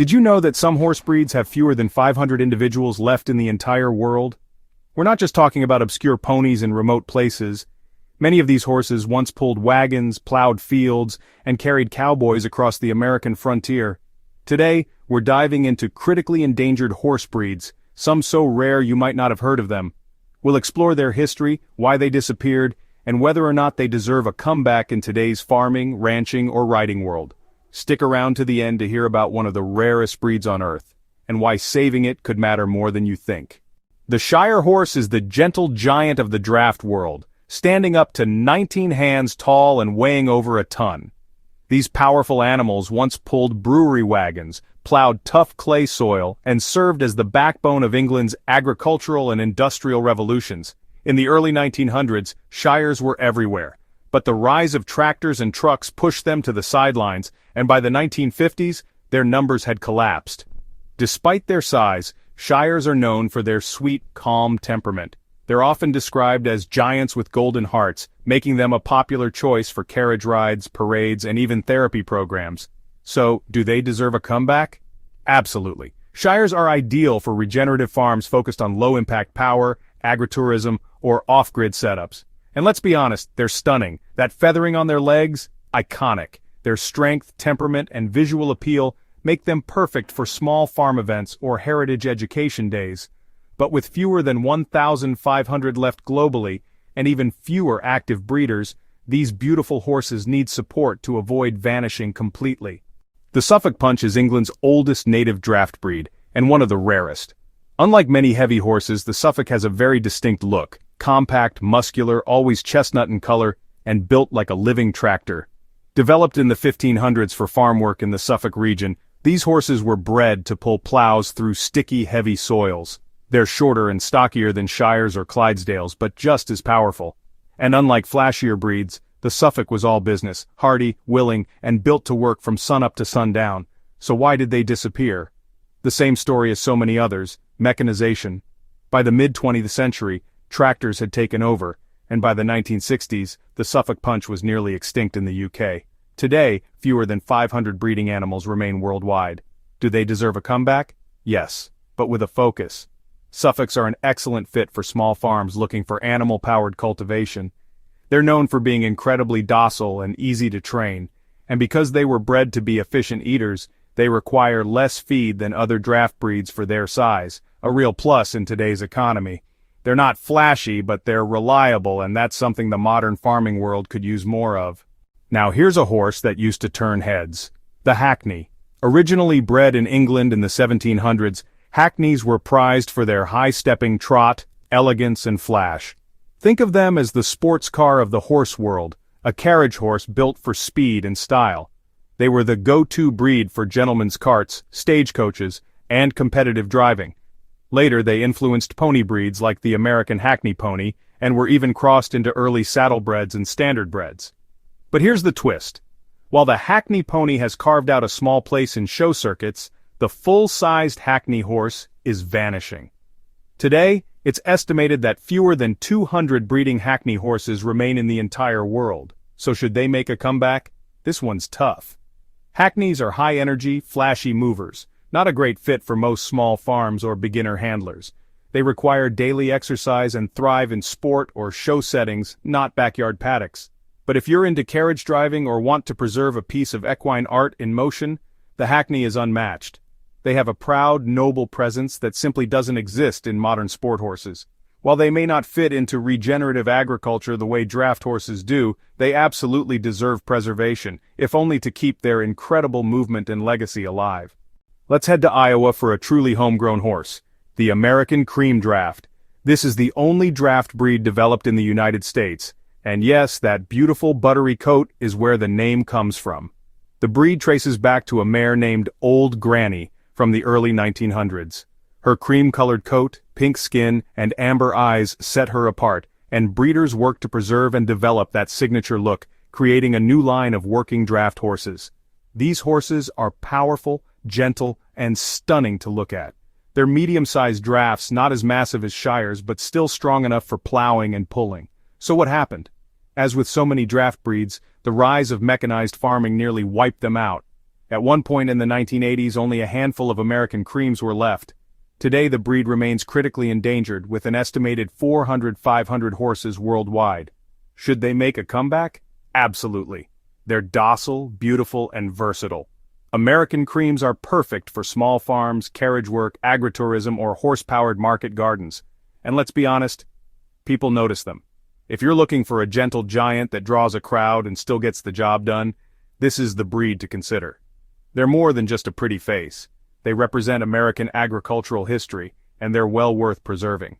Did you know that some horse breeds have fewer than 500 individuals left in the entire world? We're not just talking about obscure ponies in remote places. Many of these horses once pulled wagons, plowed fields, and carried cowboys across the American frontier. Today, we're diving into critically endangered horse breeds, some so rare you might not have heard of them. We'll explore their history, why they disappeared, and whether or not they deserve a comeback in today's farming, ranching, or riding world. Stick around to the end to hear about one of the rarest breeds on Earth, and why saving it could matter more than you think. The Shire Horse is the gentle giant of the draft world, standing up to 19 hands tall and weighing over a ton. These powerful animals once pulled brewery wagons, plowed tough clay soil, and served as the backbone of England's agricultural and industrial revolutions. In the early 1900s, Shires were everywhere, but the rise of tractors and trucks pushed them to the sidelines, and by the 1950s, their numbers had collapsed. Despite their size, Shires are known for their sweet, calm temperament. They're often described as giants with golden hearts, making them a popular choice for carriage rides, parades, and even therapy programs. So, do they deserve a comeback? Absolutely. Shires are ideal for regenerative farms focused on low-impact power, agritourism, or off-grid setups. And let's be honest, they're stunning. That feathering on their legs? Iconic. Their strength, temperament, and visual appeal make them perfect for small farm events or heritage education days. But with fewer than 1,500 left globally, and even fewer active breeders, these beautiful horses need support to avoid vanishing completely. The Suffolk Punch is England's oldest native draft breed, and one of the rarest. Unlike many heavy horses, the Suffolk has a very distinct look, compact, muscular, always chestnut in color, and built like a living tractor. Developed in the 1500s for farm work in the Suffolk region, these horses were bred to pull plows through sticky, heavy soils. They're shorter and stockier than Shires or Clydesdales, but just as powerful. And unlike flashier breeds, the Suffolk was all business, hardy, willing, and built to work from sunup to sundown. So why did they disappear? The same story as so many others: mechanization. By the mid-20th century, tractors had taken over, and by the 1960s, the Suffolk Punch was nearly extinct in the UK. Today, fewer than 500 breeding animals remain worldwide. Do they deserve a comeback? Yes, but with a focus. Suffolks are an excellent fit for small farms looking for animal-powered cultivation. They're known for being incredibly docile and easy to train, and because they were bred to be efficient eaters, they require less feed than other draft breeds for their size, a real plus in today's economy. They're not flashy, but they're reliable, and that's something the modern farming world could use more of. Now here's a horse that used to turn heads. The Hackney. Originally bred in England in the 1700s, Hackneys were prized for their high-stepping trot, elegance, and flash. Think of them as the sports car of the horse world, a carriage horse built for speed and style. They were the go-to breed for gentlemen's carts, stagecoaches, and competitive driving. Later they influenced pony breeds like the American Hackney pony, and were even crossed into early saddlebreds and standardbreds. But here's the twist. While the Hackney pony has carved out a small place in show circuits, the full-sized Hackney horse is vanishing. Today, it's estimated that fewer than 200 breeding Hackney horses remain in the entire world. So should they make a comeback? This one's tough. Hackneys are high-energy, flashy movers, not a great fit for most small farms or beginner handlers. They require daily exercise and thrive in sport or show settings, not backyard paddocks. But if you're into carriage driving or want to preserve a piece of equine art in motion, the Hackney is unmatched. They have a proud, noble presence that simply doesn't exist in modern sport horses. While they may not fit into regenerative agriculture the way draft horses do, they absolutely deserve preservation, if only to keep their incredible movement and legacy alive. Let's head to Iowa for a truly homegrown horse, the American Cream Draft. This is the only draft breed developed in the United States, and yes, that beautiful buttery coat is where the name comes from. The breed traces back to a mare named Old Granny from the early 1900s. Her cream-colored coat, pink skin, and amber eyes set her apart, and breeders worked to preserve and develop that signature look, creating a new line of working draft horses. These horses are powerful, gentle, and stunning to look at. They're medium-sized drafts, not as massive as Shires, but still strong enough for plowing and pulling. So what happened? As with so many draft breeds, the rise of mechanized farming nearly wiped them out. At one point in the 1980s, only a handful of American creams were left. Today the breed remains critically endangered, with an estimated 400–500 horses worldwide. Should they make a comeback? Absolutely. They're docile, beautiful, and versatile. American creams are perfect for small farms, carriage work, agritourism, or horse-powered market gardens. And let's be honest, people notice them. If you're looking for a gentle giant that draws a crowd and still gets the job done, this is the breed to consider. They're more than just a pretty face. They represent American agricultural history, and they're well worth preserving.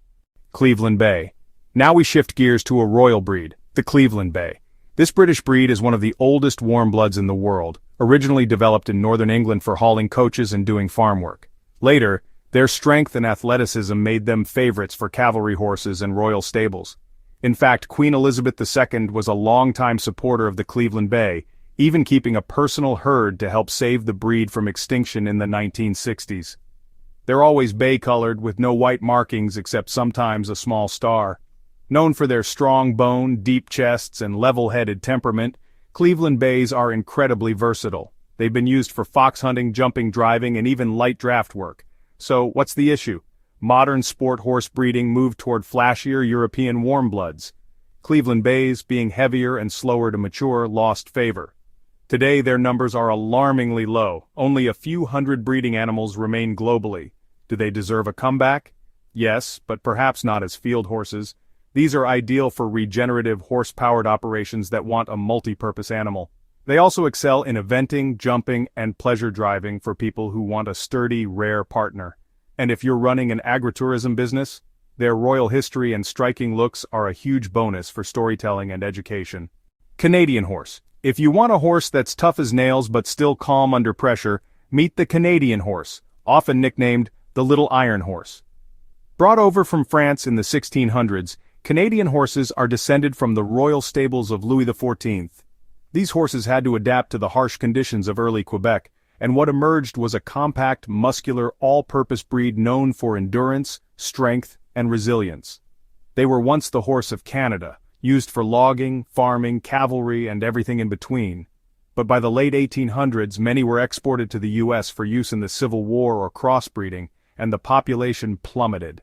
Cleveland Bay. Now we shift gears to a royal breed, the Cleveland Bay. This British breed is one of the oldest warm bloods in the world, originally developed in northern England for hauling coaches and doing farm work. Later, their strength and athleticism made them favorites for cavalry horses and royal stables. In fact, Queen Elizabeth II was a longtime supporter of the Cleveland Bay, even keeping a personal herd to help save the breed from extinction in the 1960s. They're always bay-colored with no white markings except sometimes a small star. Known for their strong bone, deep chests, and level-headed temperament, Cleveland Bays are incredibly versatile. They've been used for fox hunting, jumping, driving, and even light draft work. So, what's the issue? Modern sport horse breeding moved toward flashier European warm bloods. Cleveland Bays, being heavier and slower to mature, lost favor. Today their numbers are alarmingly low. Only a few hundred breeding animals remain globally. Do they deserve a comeback? Yes, but perhaps not as field horses. These are ideal for regenerative horse-powered operations that want a multi-purpose animal. They also excel in eventing, jumping, and pleasure driving for people who want a sturdy, rare partner. And if you're running an agritourism business, their royal history and striking looks are a huge bonus for storytelling and education. Canadian Horse. If you want a horse that's tough as nails but still calm under pressure, meet the Canadian Horse, often nicknamed the Little Iron Horse. Brought over from France in the 1600s, Canadian horses are descended from the royal stables of Louis XIV. These horses had to adapt to the harsh conditions of early Quebec, and what emerged was a compact, muscular, all-purpose breed known for endurance, strength, and resilience. They were once the horse of Canada, used for logging, farming, cavalry, and everything in between. But by the late 1800s, many were exported to the U.S. for use in the Civil War or crossbreeding, and the population plummeted.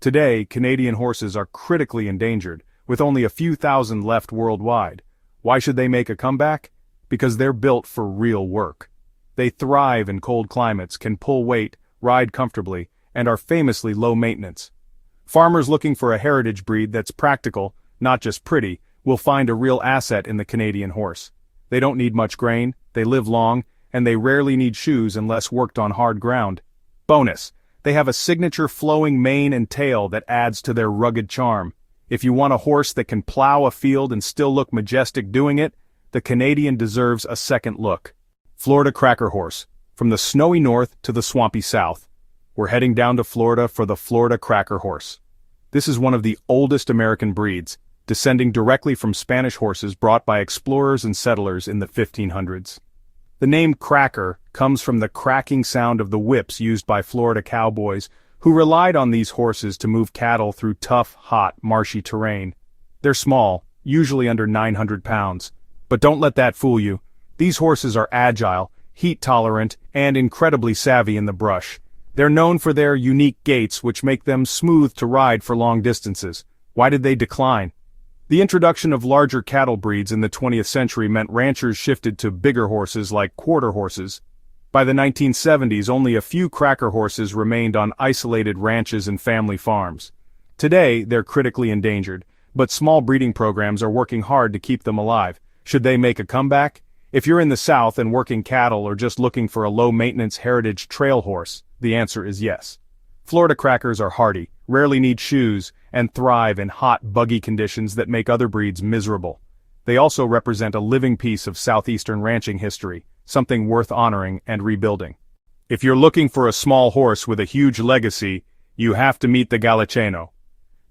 Today, Canadian horses are critically endangered, with only a few thousand left worldwide. Why should they make a comeback? Because they're built for real work. They thrive in cold climates, can pull weight, ride comfortably, and are famously low maintenance. Farmers looking for a heritage breed that's practical, not just pretty, will find a real asset in the Canadian horse. They don't need much grain, they live long, and they rarely need shoes unless worked on hard ground. Bonus: they have a signature flowing mane and tail that adds to their rugged charm. If you want a horse that can plow a field and still look majestic doing it, the Canadian deserves a second look. Florida Cracker Horse. From the snowy north to the swampy south, we're heading down to Florida for the Florida Cracker Horse. This is one of the oldest American breeds, descending directly from Spanish horses brought by explorers and settlers in the 1500s. The name cracker comes from the cracking sound of the whips used by Florida cowboys, who relied on these horses to move cattle through tough, hot, marshy terrain. They're small, usually under 900 pounds. But don't let that fool you. These horses are agile, heat-tolerant, and incredibly savvy in the brush. They're known for their unique gaits, which make them smooth to ride for long distances. Why did they decline? The introduction of larger cattle breeds in the 20th century meant ranchers shifted to bigger horses like quarter horses. By the 1970s, only a few cracker horses remained on isolated ranches and family farms. Today, they're critically endangered, but small breeding programs are working hard to keep them alive. Should they make a comeback? If you're in the South and working cattle or just looking for a low-maintenance heritage trail horse, the answer is yes. Florida crackers are hardy, rarely need shoes, and thrive in hot, buggy conditions that make other breeds miserable. They also represent a living piece of southeastern ranching history, something worth honoring and rebuilding. If you're looking for a small horse with a huge legacy, you have to meet the Galiceno.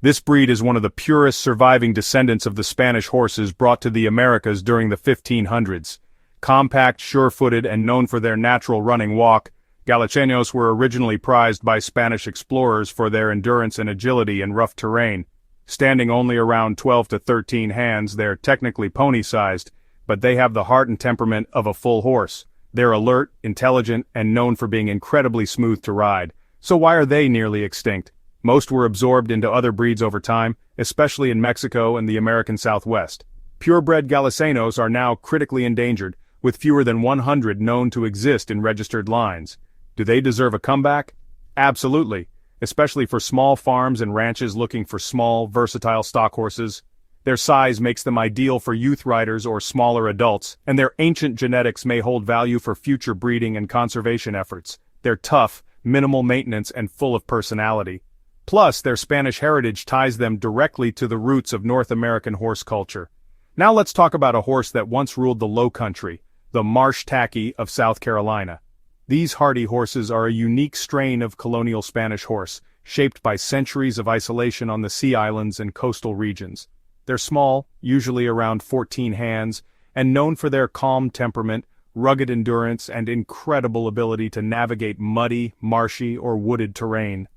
This breed is one of the purest surviving descendants of the Spanish horses brought to the Americas during the 1500s. Compact, sure-footed, and known for their natural running walk, Galicenos were originally prized by Spanish explorers for their endurance and agility in rough terrain. Standing only around 12 to 13 hands, they're technically pony-sized, but they have the heart and temperament of a full horse. They're alert, intelligent, and known for being incredibly smooth to ride. So why are they nearly extinct? Most were absorbed into other breeds over time, especially in Mexico and the American Southwest. Purebred Galicenos are now critically endangered, with fewer than 100 known to exist in registered lines. Do they deserve a comeback? Absolutely, especially for small farms and ranches looking for small, versatile stock horses. Their size makes them ideal for youth riders or smaller adults, and their ancient genetics may hold value for future breeding and conservation efforts. They're tough, minimal maintenance, and full of personality. Plus, their Spanish heritage ties them directly to the roots of North American horse culture. Now let's talk about a horse that once ruled the Low Country, the Marsh Tacky of South Carolina. These hardy horses are a unique strain of colonial Spanish horse, shaped by centuries of isolation on the sea islands and coastal regions. They're small, usually around 14 hands, and known for their calm temperament, rugged endurance, and incredible ability to navigate muddy, marshy, or wooded terrain.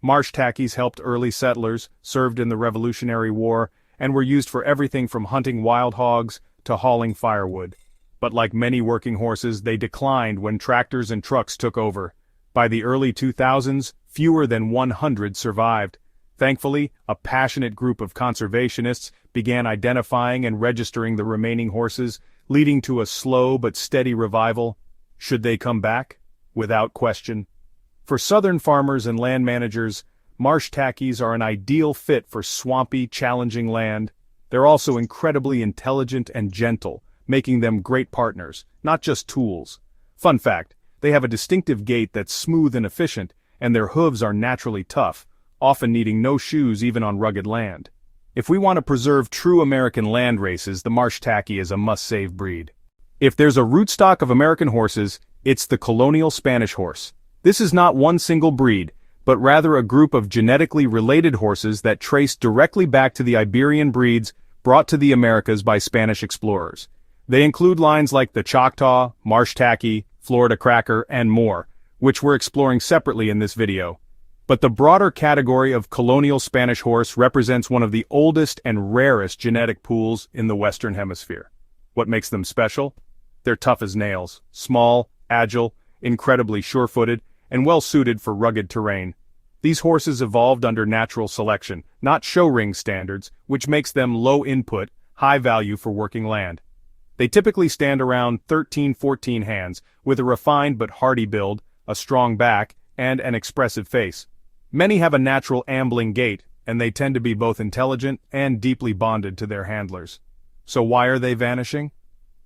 Marsh Tackies helped early settlers, served in the Revolutionary War, and were used for everything from hunting wild hogs to hauling firewood. But like many working horses, they declined when tractors and trucks took over. By the early 2000s, fewer than 100 survived. Thankfully, a passionate group of conservationists began identifying and registering the remaining horses, leading to a slow but steady revival. Should they come back? Without question. For southern farmers and land managers, Marsh Tackies are an ideal fit for swampy, challenging land. They're also incredibly intelligent and gentle, making them great partners, not just tools. Fun fact, they have a distinctive gait that's smooth and efficient, and their hooves are naturally tough, often needing no shoes even on rugged land. If we want to preserve true American land races, the Marsh Tacky is a must-save breed. If there's a rootstock of American horses, it's the Colonial Spanish Horse. This is not one single breed, but rather a group of genetically related horses that trace directly back to the Iberian breeds brought to the Americas by Spanish explorers. They include lines like the Choctaw, Marsh Tacky, Florida Cracker, and more, which we're exploring separately in this video. But the broader category of Colonial Spanish Horse represents one of the oldest and rarest genetic pools in the Western Hemisphere. What makes them special? They're tough as nails, small, agile, incredibly sure-footed, and well-suited for rugged terrain. These horses evolved under natural selection, not show ring standards, which makes them low-input, high-value for working land. They typically stand around 13-14 hands, with a refined but hardy build, a strong back, and an expressive face. Many have a natural ambling gait, and they tend to be both intelligent and deeply bonded to their handlers. So why are they vanishing?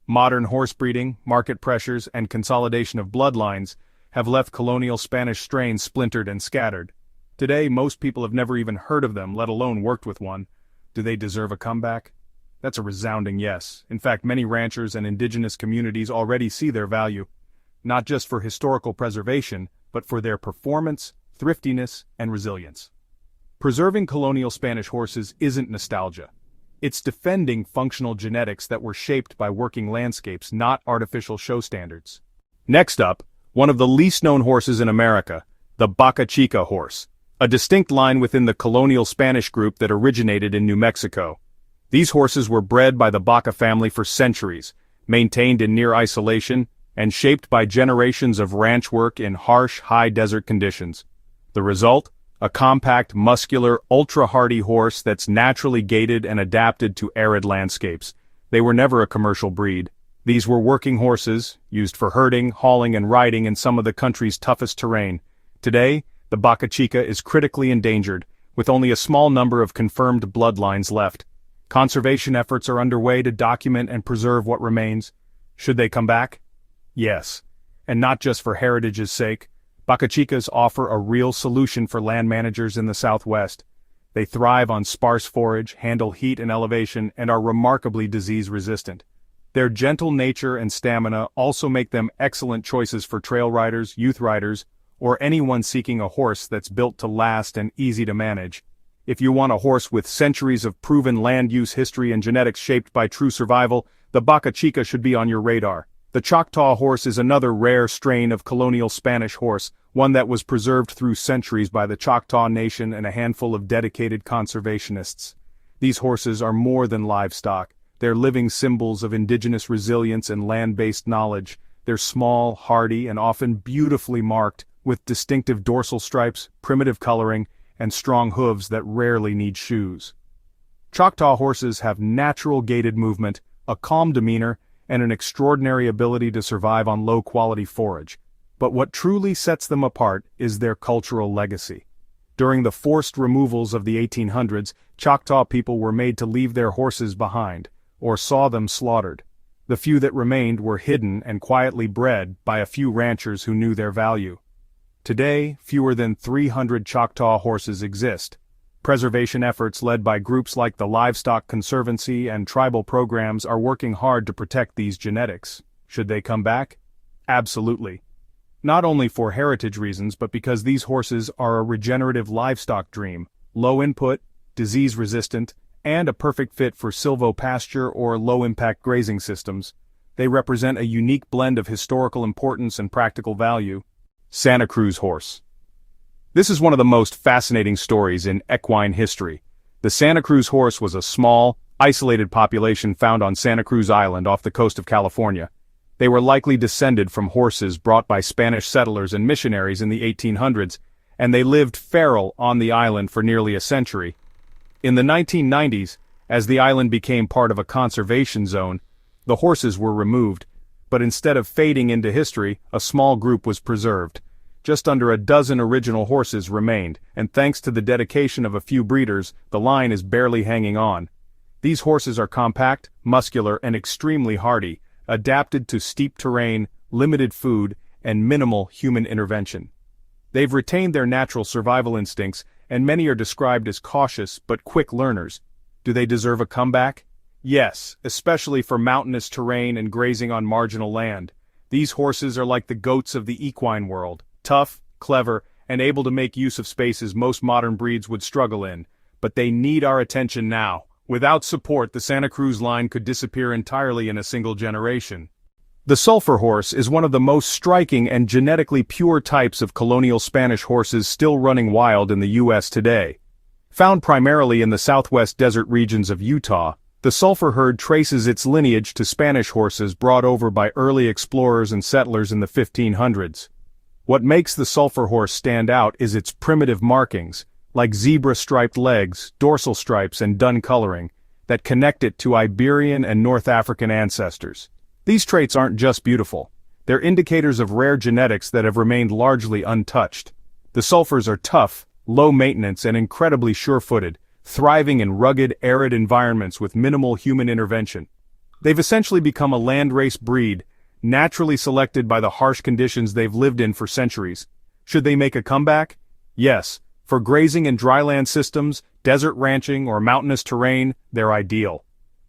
Modern horse breeding, market pressures, and consolidation of bloodlines have left colonial Spanish strains splintered and scattered. Today, most people have never even heard of them, let alone worked with one. Do they deserve a comeback? That's a resounding yes. In fact, many ranchers and indigenous communities already see their value, not just for historical preservation, but for their performance, thriftiness, and resilience. Preserving colonial Spanish horses isn't nostalgia. It's defending functional genetics that were shaped by working landscapes, not artificial show standards. Next up, one of the least-known horses in America, the Baca Chica horse, a distinct line within the colonial Spanish group that originated in New Mexico. These horses were bred by the Baca family for centuries, maintained in near isolation, and shaped by generations of ranch work in harsh, high-desert conditions. The result? A compact, muscular, ultra-hardy horse that's naturally gaited and adapted to arid landscapes. They were never a commercial breed. These were working horses, used for herding, hauling, and riding in some of the country's toughest terrain. Today, the Baca Chica is critically endangered, with only a small number of confirmed bloodlines left. Conservation efforts are underway to document and preserve what remains. Should they come back? Yes. And not just for heritage's sake. Baca Chicas offer a real solution for land managers in the Southwest. They thrive on sparse forage, handle heat and elevation, and are remarkably disease-resistant. Their gentle nature and stamina also make them excellent choices for trail riders, youth riders, or anyone seeking a horse that's built to last and easy to manage. If you want a horse with centuries of proven land use history and genetics shaped by true survival, the Baca Chica should be on your radar. The Choctaw Horse is another rare strain of colonial Spanish horse, one that was preserved through centuries by the Choctaw Nation and a handful of dedicated conservationists. These horses are more than livestock. They're living symbols of indigenous resilience and land-based knowledge. They're small, hardy, and often beautifully marked, with distinctive dorsal stripes, primitive coloring, and strong hooves that rarely need shoes. Choctaw horses have natural gaited movement, a calm demeanor, and an extraordinary ability to survive on low-quality forage. But what truly sets them apart is their cultural legacy. During the forced removals of the 1800s, Choctaw people were made to leave their horses behind, or saw them slaughtered. The few that remained were hidden and quietly bred by a few ranchers who knew their value. Today, fewer than 300 Choctaw horses exist. Preservation efforts led by groups like the Livestock Conservancy and tribal programs are working hard to protect these genetics. Should they come back? Absolutely. Not only for heritage reasons, but because these horses are a regenerative livestock dream, low input, disease-resistant, and a perfect fit for silvopasture or low-impact grazing systems. They represent a unique blend of historical importance and practical value. Santa Cruz Horse. This is one of the most fascinating stories in equine history. The Santa Cruz Horse was a small, isolated population found on Santa Cruz Island off the coast of California. They were likely descended from horses brought by Spanish settlers and missionaries in the 1800s, and they lived feral on the island for nearly a century. In the 1990s, as the island became part of a conservation zone, the horses were removed, but instead of fading into history, a small group was preserved. Just under a dozen original horses remained, and thanks to the dedication of a few breeders, the line is barely hanging on. These horses are compact, muscular, and extremely hardy, adapted to steep terrain, limited food, and minimal human intervention. They've retained their natural survival instincts, and many are described as cautious but quick learners. Do they deserve a comeback? Yes, especially for mountainous terrain and grazing on marginal land. These horses are like the goats of the equine world, tough, clever, and able to make use of spaces most modern breeds would struggle in. But they need our attention now. Without support, the Santa Cruz line could disappear entirely in a single generation. The Sulphur Horse is one of the most striking and genetically pure types of colonial Spanish horses still running wild in the U.S. today. Found primarily in the southwest desert regions of Utah, the Sulphur herd traces its lineage to Spanish horses brought over by early explorers and settlers in the 1500s. What makes the Sulphur Horse stand out is its primitive markings, like zebra-striped legs, dorsal stripes, and dun coloring, that connect it to Iberian and North African ancestors. These traits aren't just beautiful. They're indicators of rare genetics that have remained largely untouched. The Sulphurs are tough, low maintenance, and incredibly sure-footed, thriving in rugged, arid environments with minimal human intervention. They've essentially become a landrace breed, naturally selected by the harsh conditions they've lived in for centuries. Should they make a comeback? Yes. For grazing and dryland systems, desert ranching, or mountainous terrain, they're ideal.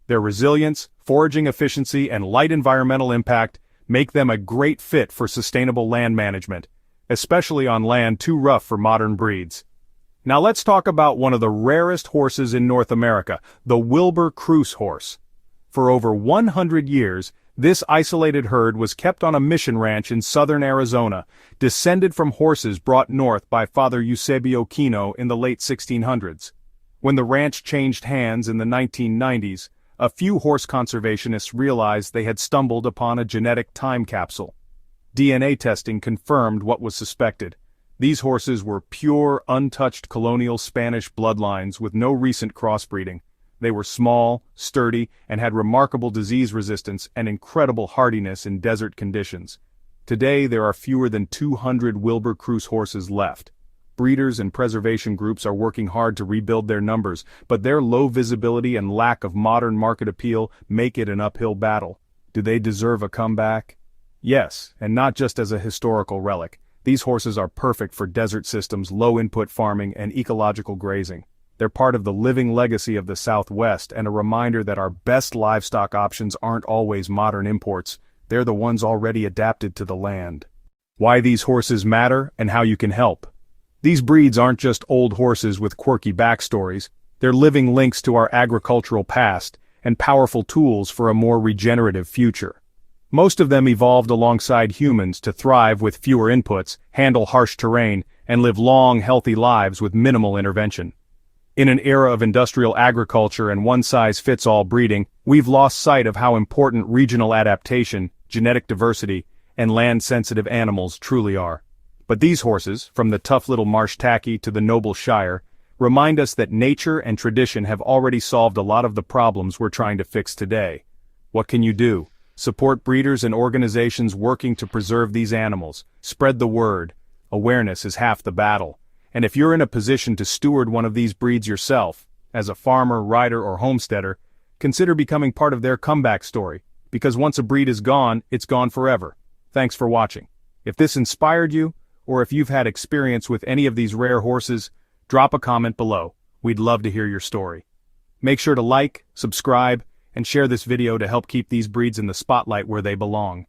Their resilience, foraging efficiency, and light environmental impact make them a great fit for sustainable land management, especially on land too rough for modern breeds. Now let's talk about one of the rarest horses in North America, the Wilbur-Cruce Horse. For over 100 years, this isolated herd was kept on a mission ranch in southern Arizona, descended from horses brought north by Father Eusebio Kino in the late 1600s. When the ranch changed hands in the 1990s, a few horse conservationists realized they had stumbled upon a genetic time capsule. DNA testing confirmed what was suspected. These horses were pure, untouched colonial Spanish bloodlines with no recent crossbreeding. They were small, sturdy, and had remarkable disease resistance and incredible hardiness in desert conditions. Today there are fewer than 200 Wilbur-Cruce horses left. Breeders and preservation groups are working hard to rebuild their numbers, but their low visibility and lack of modern market appeal make it an uphill battle. Do they deserve a comeback? Yes, and not just as a historical relic. These horses are perfect for desert systems, low-input farming, and ecological grazing. They're part of the living legacy of the Southwest and a reminder that our best livestock options aren't always modern imports. They're the ones already adapted to the land. Why these horses matter and how you can help. These breeds aren't just old horses with quirky backstories. They're living links to our agricultural past and powerful tools for a more regenerative future. Most of them evolved alongside humans to thrive with fewer inputs, handle harsh terrain, and live long, healthy lives with minimal intervention. In an era of industrial agriculture and one-size-fits-all breeding, we've lost sight of how important regional adaptation, genetic diversity, and land-sensitive animals truly are. But these horses, from the tough little Marsh Tacky to the noble Shire, remind us that nature and tradition have already solved a lot of the problems we're trying to fix today. What can you do? Support breeders and organizations working to preserve these animals. Spread the word. Awareness is half the battle. And if you're in a position to steward one of these breeds yourself, as a farmer, rider, or homesteader, consider becoming part of their comeback story, because once a breed is gone, it's gone forever. Thanks for watching. If this inspired you, or if you've had experience with any of these rare horses, drop a comment below. We'd love to hear your story. Make sure to like, subscribe, and share this video to help keep these breeds in the spotlight where they belong.